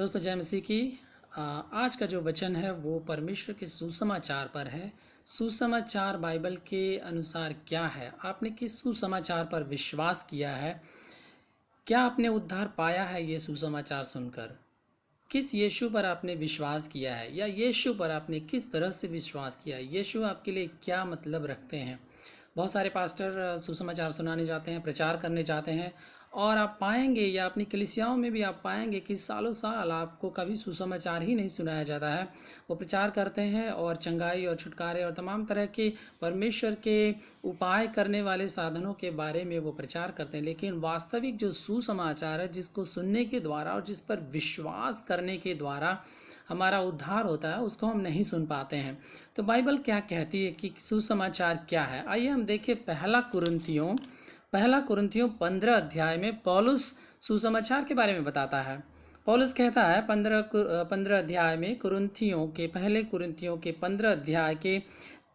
दोस्तों जय मसीह की। आज का जो वचन है वो परमेश्वर के सुसमाचार पर है। सुसमाचार बाइबल के अनुसार क्या है? आपने किस सुसमाचार पर विश्वास किया है? क्या आपने उद्धार पाया है ये सुसमाचार सुनकर? किस यीशु पर आपने विश्वास किया है, या यीशु पर आपने किस तरह से विश्वास किया है? यीशु आपके लिए क्या मतलब रखते हैं? बहुत सारे पास्टर सुसमाचार सुनाने जाते हैं, प्रचार करने जाते हैं, और आप पाएंगे या अपनी कलीसियाओं में भी आप पाएंगे कि सालों साल आपको कभी सुसमाचार ही नहीं सुनाया जाता है। वो प्रचार करते हैं और चंगाई और छुटकारे और तमाम तरह के परमेश्वर के उपाय करने वाले साधनों के बारे में वो प्रचार करते हैं, लेकिन वास्तविक जो सुसमाचार है जिसको सुनने के द्वारा और जिस पर विश्वास करने के द्वारा हमारा उद्धार होता है, उसको हम नहीं सुन पाते हैं। तो बाइबल क्या कहती है कि सुसमाचार क्या है? आइए हम देखें पहला कुरिन्थियों 15 अध्याय में पौलुस सुसमाचार के बारे में बताता है। पौलुस कहता है 15 अध्याय में पहले कुरिन्थियों के 15 अध्याय के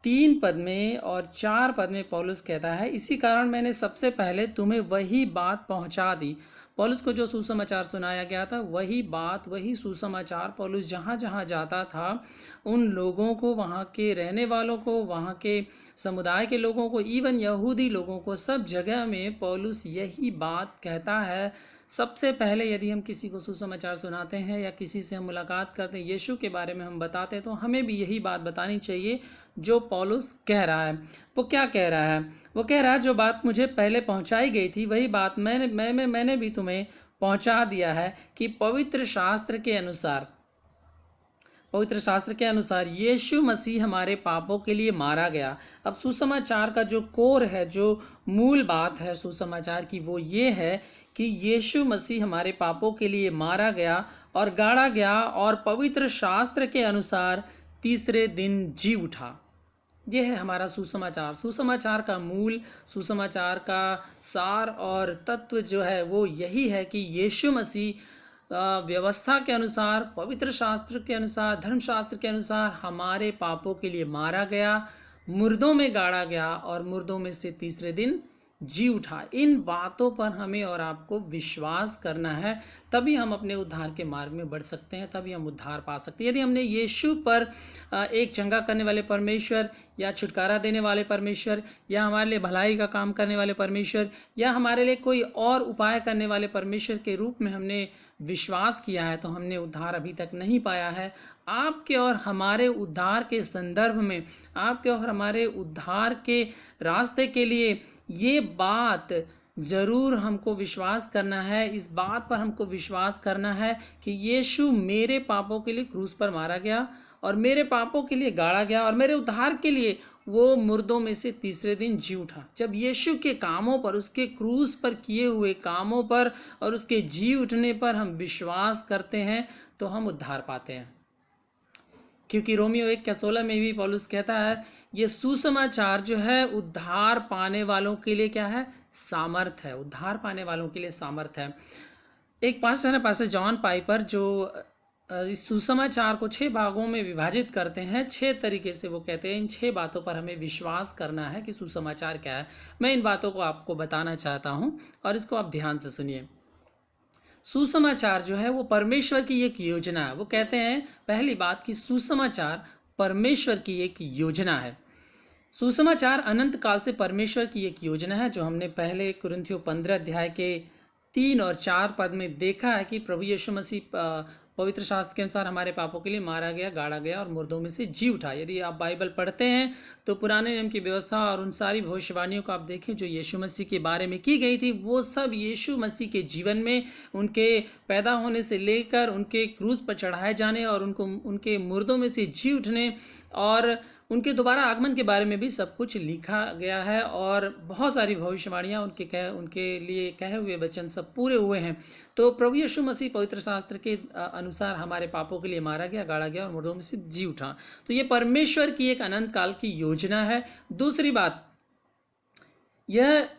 3 पद में और 4 पद में पौलुस कहता है, इसी कारण मैंने सबसे पहले तुम्हें वही बात पहुंचा दी। पौलुस को जो सुसमाचार सुनाया गया था वही बात, वही सुसमाचार पौलुस जहाँ जहाँ जाता था उन लोगों को, वहाँ के रहने वालों को, वहाँ के समुदाय के लोगों को, इवन यहूदी लोगों को, सब जगह में पौलुस यही बात कहता है। सबसे पहले यदि हम किसी को सुसमाचार सुनाते हैं या किसी से हम मुलाकात करते हैं, यीशु के बारे में हम बताते हैं, तो हमें भी यही बात बतानी चाहिए जो पौलुस कह रहा है। वो क्या कह रहा है? वो कह रहा है जो बात मुझे पहले पहुंचाई गई थी वही बात मैंने भी तुम्हें पहुंचा दिया है कि पवित्र शास्त्र के अनुसार यीशु मसीह हमारे पापों के लिए मारा गया। अब सुसमाचार का जो कोर है, जो मूल बात है सुसमाचार की, वो ये है कि यीशु मसीह हमारे पापों के लिए मारा गया और गाड़ा गया और पवित्र शास्त्र के अनुसार तीसरे दिन जी उठा। ये है हमारा सुसमाचार। सुसमाचार का मूल, सुसमाचार का सार और तत्व जो है वो यही है कि यीशु मसीह व्यवस्था के अनुसार, पवित्र शास्त्र के अनुसार, धर्मशास्त्र के अनुसार हमारे पापों के लिए मारा गया, मुर्दों में गाड़ा गया और मुर्दों में से तीसरे दिन जी उठा। इन बातों पर हमें और आपको विश्वास करना है, तभी हम अपने उद्धार के मार्ग में बढ़ सकते हैं, तभी हम उद्धार पा सकते हैं। यदि हमने यीशु पर एक चंगा करने वाले परमेश्वर या छुटकारा देने वाले परमेश्वर या हमारे लिए भलाई का काम करने वाले परमेश्वर या हमारे लिए कोई और उपाय करने वाले परमेश्वर के रूप में हमने विश्वास किया है, तो हमने उद्धार अभी तक नहीं पाया है। आपके और हमारे उद्धार के संदर्भ में, आपके और हमारे उद्धार के रास्ते के लिए ये बात ज़रूर हमको विश्वास करना है। इस बात पर हमको विश्वास करना है कि यीशु मेरे पापों के लिए क्रूस पर मारा गया और मेरे पापों के लिए गाड़ा गया और मेरे उद्धार के लिए वो मुर्दों में से तीसरे दिन जी उठा। जब यीशु के कामों पर, उसके क्रूस पर किए हुए कामों पर और उसके जी उठने पर हम विश्वास करते हैं, तो हम उद्धार पाते हैं। क्योंकि रोमियो 1:16 में भी पौलुस कहता है, ये सुसमाचार जो है उद्धार पाने वालों के लिए क्या है? सामर्थ है। उद्धार पाने वालों के लिए सामर्थ है। एक पास्टर है, पास्टर जॉन पाइपर, जो इस सुसमाचार को 6 भागों में विभाजित करते हैं। 6 तरीके से वो कहते हैं इन 6 बातों पर हमें विश्वास करना है कि सुसमाचार क्या है। मैं इन बातों को आपको बताना चाहता हूँ और इसको आप ध्यान से सुनिए। सुसमाचार जो है वो परमेश्वर की एक योजना है। वो कहते हैं पहली बात कि सुसमाचार परमेश्वर की एक योजना है। सुसमाचार अनंत काल से परमेश्वर की एक योजना है, जो हमने पहले कुरिन्थियों 15 अध्याय के 3 और 4 पद में देखा है कि प्रभु यीशु मसीह पवित्र शास्त्र के अनुसार हमारे पापों के लिए मारा गया, गाड़ा गया और मुर्दों में से जी उठा। यदि आप बाइबल पढ़ते हैं तो पुराने नियम की व्यवस्था और उन सारी भविष्यवाणियों को आप देखें जो यीशु मसीह के बारे में की गई थी, वो सब यीशु मसीह के जीवन में, उनके पैदा होने से लेकर उनके क्रूस पर चढ़ाए जाने और उनके मुर्दों में से जी उठने और उनके दोबारा आगमन के बारे में भी सब कुछ लिखा गया है। और बहुत सारी भविष्यवाणियाँ उनके लिए कहे हुए वचन सब पूरे हुए हैं। तो प्रभु यीशु मसीह पवित्र शास्त्र के अनुसार हमारे पापों के लिए मारा गया, गाड़ा गया और मुर्दों में से जी उठा। तो ये परमेश्वर की एक अनंत काल की योजना है। दूसरी बात, यह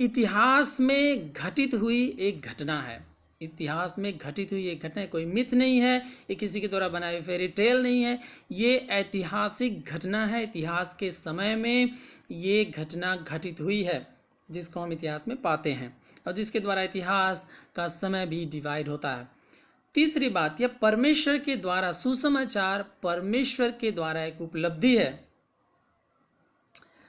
इतिहास में घटित हुई एक घटना है। इतिहास में घटित हुई एक घटना है, कोई मिथ नहीं है, ये किसी के द्वारा बनाए हुए फेरी टेल नहीं है, ये ऐतिहासिक घटना है। इतिहास के समय में ये घटना घटित हुई है जिसको हम इतिहास में पाते हैं और जिसके द्वारा इतिहास का समय भी डिवाइड होता है। तीसरी बात, यह परमेश्वर के द्वारा, सुसमाचार परमेश्वर के द्वारा एक उपलब्धि है।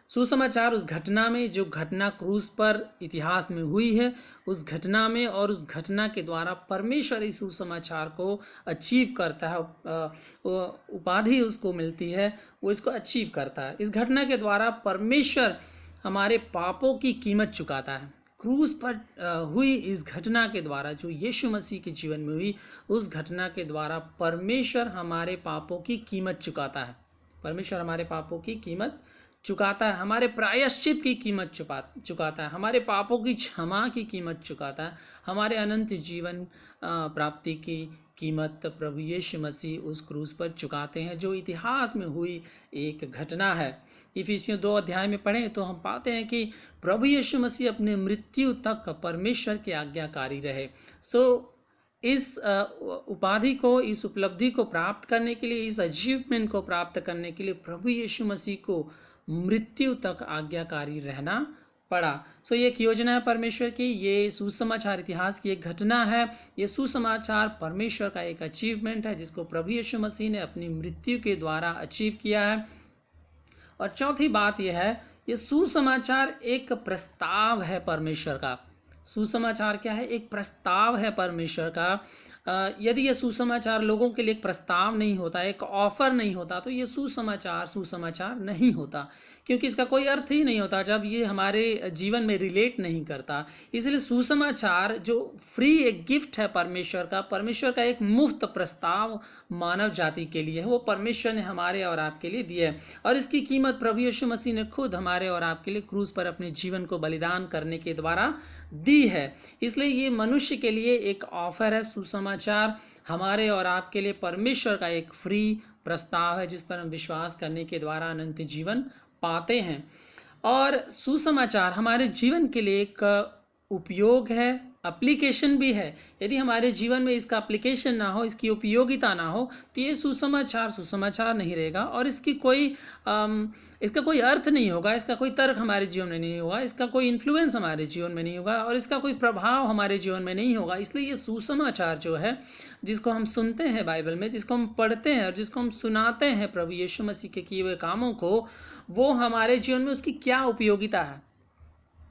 सुसमाचार उस घटना में, जो घटना क्रूस पर इतिहास में हुई है, उस घटना में और उस घटना के द्वारा परमेश्वर इस सुसमाचार को अचीव करता है, उपाधि उसको मिलती है, वो इसको अचीव करता है। इस घटना के द्वारा परमेश्वर हमारे पापों की कीमत चुकाता है। क्रूस पर हुई इस घटना के द्वारा, जो यीशु मसीह के जीवन में हुई, उस घटना के द्वारा परमेश्वर हमारे पापों की कीमत चुकाता है। परमेश्वर हमारे पापों की कीमत चुकाता है, हमारे प्रायश्चित की कीमत चुकाता है, हमारे पापों की क्षमा की कीमत चुकाता है, हमारे अनंत जीवन प्राप्ति की कीमत प्रभु यीशु मसीह उस क्रूस पर चुकाते हैं, जो इतिहास में हुई एक घटना है। इफिसियों 2 अध्याय में पढ़ें तो हम पाते हैं कि प्रभु यीशु मसीह अपने मृत्यु तक परमेश्वर के आज्ञाकारी रहे। इस उपाधि को, इस उपलब्धि को प्राप्त करने के लिए, इस अचीवमेंट को प्राप्त करने के लिए प्रभु यीशु मसीह को मृत्यु तक आज्ञाकारी रहना पड़ा। ये एक योजना है परमेश्वर की, ये सुसमाचार इतिहास की एक घटना है, ये सुसमाचार परमेश्वर का एक अचीवमेंट है, जिसको प्रभु यीशु मसीह ने अपनी मृत्यु के द्वारा अचीव किया है। और चौथी बात यह है, ये सुसमाचार एक प्रस्ताव है परमेश्वर का। सुसमाचार क्या है? एक प्रस्ताव है परमेश्वर का। यदि ये सुसमाचार लोगों के लिए एक प्रस्ताव नहीं होता, एक ऑफर नहीं होता, तो ये सुसमाचार नहीं होता, क्योंकि इसका कोई अर्थ ही नहीं होता जब ये हमारे जीवन में रिलेट नहीं करता। इसलिए सुसमाचार जो फ्री एक गिफ्ट है परमेश्वर का एक मुफ्त प्रस्ताव मानव जाति के लिए है, वो परमेश्वर ने हमारे और आपके लिए दिया है, और इसकी कीमत प्रभु यीशु मसीह ने खुद हमारे और आपके लिए क्रूस पर अपने जीवन को बलिदान करने के द्वारा दी है। इसलिए ये मनुष्य के लिए एक ऑफर है। सुसमाचार हमारे और आपके लिए परमेश्वर का एक फ्री प्रस्ताव है, जिस पर हम विश्वास करने के द्वारा अनंत जीवन पाते हैं। और सुसमाचार हमारे जीवन के लिए एक उपयोग है, एप्लीकेशन भी है। यदि हमारे जीवन में इसका एप्लीकेशन ना हो, इसकी उपयोगिता ना हो, तो ये सुसमाचार नहीं रहेगा, और इसका कोई अर्थ नहीं होगा, इसका कोई तर्क हमारे जीवन में नहीं होगा, इसका कोई इन्फ्लुएंस हमारे जीवन में नहीं होगा, और इसका कोई प्रभाव हमारे जीवन में नहीं होगा। इसलिए ये सुसमाचार जो है, जिसको हम सुनते हैं बाइबल में, जिसको हम पढ़ते हैं और जिसको हम सुनाते हैं प्रभु यीशु मसीह के किए हुए कामों को, वो हमारे जीवन में उसकी क्या उपयोगिता है,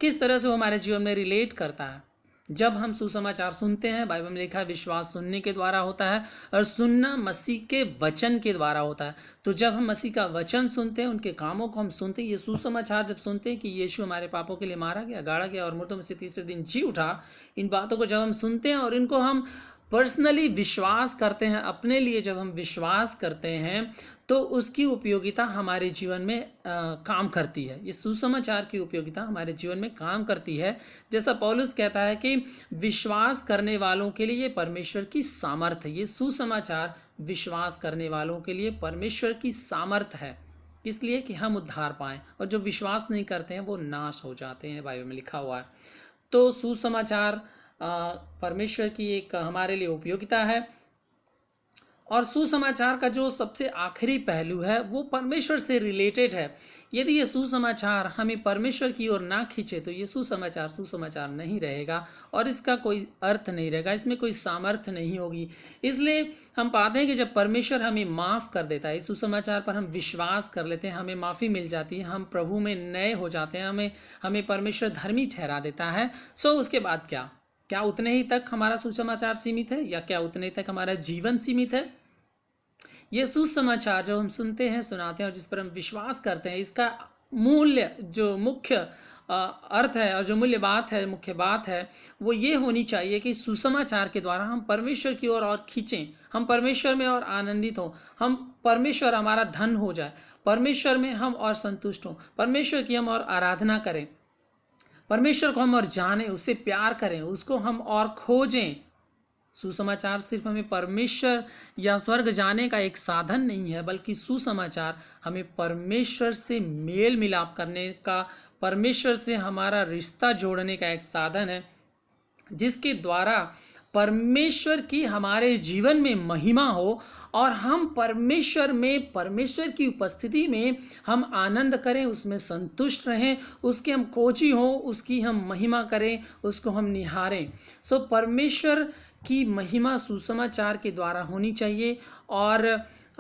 किस तरह से वो हमारे जीवन में रिलेट करता है। जब हम सुसमाचार सुनते हैं, बाइबल में लिखा है विश्वास सुनने के द्वारा होता है, और सुनना मसीह के वचन के द्वारा होता है। तो जब हम मसीह का वचन सुनते हैं, उनके कामों को हम सुनते हैं, ये सुसमाचार जब सुनते हैं कि यीशु हमारे पापों के लिए मारा गया, गाड़ा गया और मुर्दों में से तीसरे दिन जी उठा, इन बातों को जब हम सुनते हैं और इनको हम पर्सनली विश्वास करते हैं, अपने लिए जब हम विश्वास करते हैं, तो उसकी उपयोगिता हमारे जीवन में काम करती है। ये सुसमाचार की उपयोगिता हमारे जीवन में काम करती है। जैसा पौलुस कहता है कि विश्वास करने वालों के लिए परमेश्वर की सामर्थ है। ये सुसमाचार विश्वास करने वालों के लिए परमेश्वर की सामर्थ है, इसलिए कि हम उद्धार पाएं, और जो विश्वास नहीं करते हैं वो नाश हो जाते हैं, बाइबल में लिखा हुआ है। तो सुसमाचार परमेश्वर की एक हमारे लिए उपयोगिता है। और सुसमाचार का जो सबसे आखिरी पहलू है, वो परमेश्वर से रिलेटेड है। यदि ये सुसमाचार हमें परमेश्वर की ओर ना खींचे, तो ये सुसमाचार नहीं रहेगा, और इसका कोई अर्थ नहीं रहेगा, इसमें कोई सामर्थ्य नहीं होगी। इसलिए हम पाते हैं कि जब परमेश्वर हमें माफ़ कर देता है, इस सुसमाचार पर हम विश्वास कर लेते हैं, हमें माफ़ी मिल जाती है, हम प्रभु में नए हो जाते हैं, हमें परमेश्वर धर्मी ठहरा देता है। उसके बाद क्या उतने ही तक हमारा सुसमाचार सीमित है, या क्या उतने ही तक हमारा जीवन सीमित है? ये सुसमाचार जो हम सुनते हैं, सुनाते हैं और जिस पर हम विश्वास करते हैं, इसका मूल्य, जो मुख्य अर्थ है और जो मुख्य बात है, वो ये होनी चाहिए कि सुसमाचार के द्वारा हम परमेश्वर की ओर और खींचें, हम परमेश्वर में और आनंदित हों, हम परमेश्वर हमारा धन हो जाए, परमेश्वर में हम और संतुष्ट हों, परमेश्वर की हम और आराधना करें, परमेश्वर को हम और जानें, उससे प्यार करें, उसको हम और खोजें। सुसमाचार सिर्फ हमें परमेश्वर या स्वर्ग जाने का एक साधन नहीं है, बल्कि सुसमाचार हमें परमेश्वर से मेल मिलाप करने का, परमेश्वर से हमारा रिश्ता जोड़ने का एक साधन है, जिसके द्वारा परमेश्वर की हमारे जीवन में महिमा हो, और हम परमेश्वर की उपस्थिति में हम आनंद करें, उसमें संतुष्ट रहें, उसके हम खोजी हों, उसकी हम महिमा करें, उसको हम निहारें। परमेश्वर की महिमा सुसमाचार के द्वारा होनी चाहिए और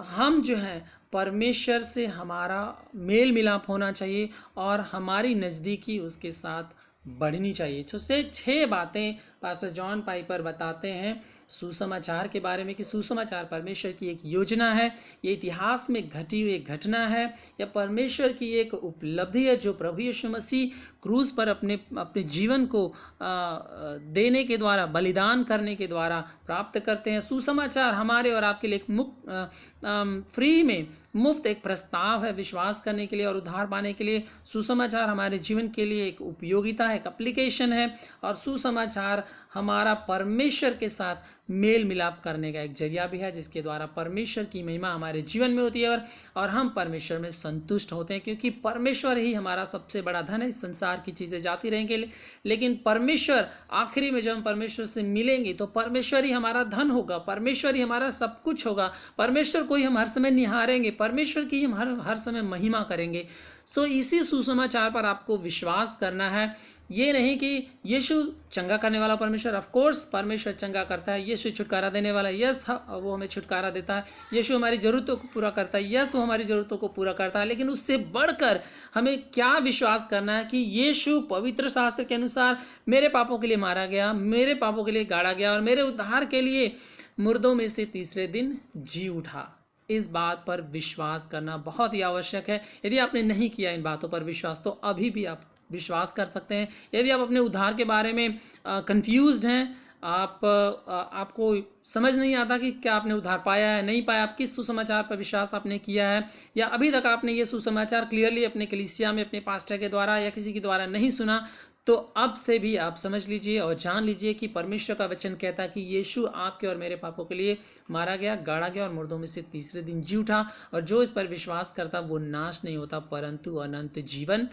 हम जो हैं परमेश्वर से हमारा मेल मिलाप होना चाहिए और हमारी नज़दीकी उसके साथ बढ़नी चाहिए। तो से 6 बातें पास्टर जॉन पाइपर बताते हैं सुसमाचार के बारे में कि सुसमाचार परमेश्वर की एक योजना है, ये इतिहास में घटी हुई एक घटना है, या परमेश्वर की एक उपलब्धि है जो प्रभु यीशु मसीह क्रूस पर अपने जीवन को देने के द्वारा, बलिदान करने के द्वारा प्राप्त करते हैं। सुसमाचार हमारे और आपके लिए एक फ्री में मुफ्त एक प्रस्ताव है विश्वास करने के लिए और उद्धार पाने के लिए। सुसमाचार हमारे जीवन के लिए एक उपयोगिता है, एक एप्लीकेशन है, और सुसमाचार हमारा परमेश्वर के साथ मेल मिलाप करने का एक जरिया भी है, जिसके द्वारा परमेश्वर की महिमा हमारे जीवन में होती है और हम परमेश्वर में संतुष्ट होते हैं, क्योंकि परमेश्वर ही हमारा सबसे बड़ा धन है। इस संसार की चीज़ें जाती रहेंगी, लेकिन परमेश्वर, आखिरी में जब हम परमेश्वर से मिलेंगे तो परमेश्वर ही हमारा धन होगा, परमेश्वर ही हमारा सब कुछ होगा, परमेश्वर को ही हम हर समय निहारेंगे, परमेश्वर की हम हर समय महिमा करेंगे। सो इसी सुसमाचार पर आपको विश्वास करना है। ये नहीं कि यीशु चंगा करने वाला परमेश्वर, ऑफ कोर्स परमेश्वर चंगा करता है, यीशु छुटकारा देने वाला, यस वो हमें छुटकारा देता है, यीशु हमारी ज़रूरतों को पूरा करता है, यस वो हमारी ज़रूरतों को पूरा करता है, लेकिन उससे बढ़कर हमें क्या विश्वास करना है कि यीशु पवित्र शास्त्र के अनुसार मेरे पापों के लिए मारा गया, मेरे पापों के लिए गाड़ा गया और मेरे उद्धार के लिए मुर्दों में से तीसरे दिन जी उठा। इस बात पर विश्वास करना बहुत ही आवश्यक है। यदि आपने नहीं किया इन बातों पर विश्वास, तो अभी भी आप विश्वास कर सकते हैं। यदि आप अपने उद्धार के बारे में कंफ्यूज्ड हैं, आपको समझ नहीं आता कि क्या आपने उद्धार पाया है, नहीं पाया, आप किस सुसमाचार पर विश्वास आपने किया है, या अभी तक आपने ये सुसमाचार क्लियरली अपने कलीसिया में अपने पास्टर के द्वारा या किसी के द्वारा नहीं सुना, तो अब से भी आप समझ लीजिए और जान लीजिए कि परमेश्वर का वचन कहता है कि यीशु आपके और मेरे पापों के लिए मारा गया, गाड़ा गया और मुर्दों में से तीसरे दिन जी उठा, और जो इस पर विश्वास करता वो नाश नहीं होता परंतु अनंत जीवन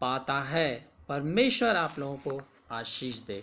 पाता है। परमेश्वर आप लोगों को आशीष दे।